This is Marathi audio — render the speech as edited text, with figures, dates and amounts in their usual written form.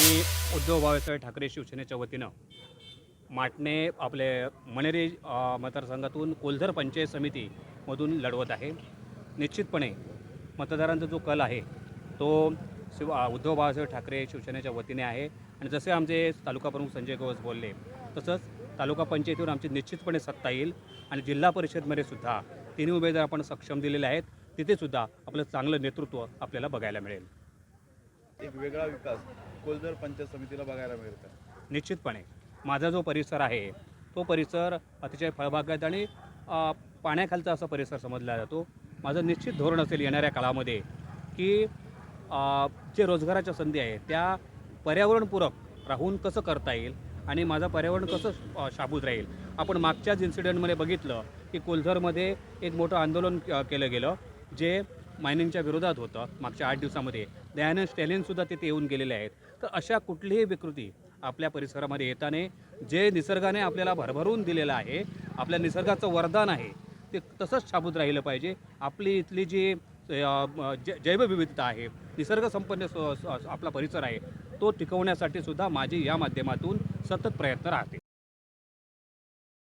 मी उद्धव बाळासाहेब ठाकरे शिवसेनेच्या वतीनं माटणे आपले मणेरी मतदारसंघातून कोलधर पंचायत समितीमधून लढवत आहे. निश्चितपणे मतदारांचा जो कल आहे तो उद्धव बाळासाहेब ठाकरे शिवसेनेच्या वतीने आहे. आणि जसे आमचे तालुका प्रमुख संजय गवस बोलले तसंच तालुका पंचायतीवर आमची निश्चितपणे सत्ता येईल. आणि जिल्हा परिषदमध्ये सुद्धा तिन्ही उमेदवार आपण सक्षम दिलेले आहेत. तिथे सुद्धा आपलं चांगलं नेतृत्व आपल्याला बघायला मिळेल. एक वेगळा विकास कोलधर पंचायत समितीला बघायला मिळतं. निश्चितपणे माझा जो परिसर आहे तो परिसर अतिशय फळबागायत आणि पाण्याखालचा असा परिसर समजला जातो. माझं निश्चित धोरण असेल येणाऱ्या काळामध्ये की जे रोजगाराच्या संधी आहे त्या पर्यावरणपूरक राहून कसं करता येईल आणि माझं पर्यावरण कसं शाबूत राहील. आपण मागच्याच इन्सिडेंटमध्ये बघितलं की कोलधरमध्ये एक मोठं आंदोलन केलं गेलं जे मायनिंगच्या विरोधात होतं. मागच्या 8 दिवसामध्ये दयानंद स्टॅलिनसुद्धा तिथे येऊन गेलेले आहेत. तर अशा कुठलीही विकृती आपल्या परिसरामध्ये येताना जे निसर्गाने आपल्याला भरभरून दिलेलं आहे, आपल्या निसर्गाचं वरदान आहे, ते तसंच शाबूत राहिलं पाहिजे. आपली इथली जी जैवविविधता आहे, निसर्गसंपन्न आपला परिसर आहे, तो टिकवण्यासाठी सुद्धा माझी या माध्यमातून सतत प्रयत्न राहते.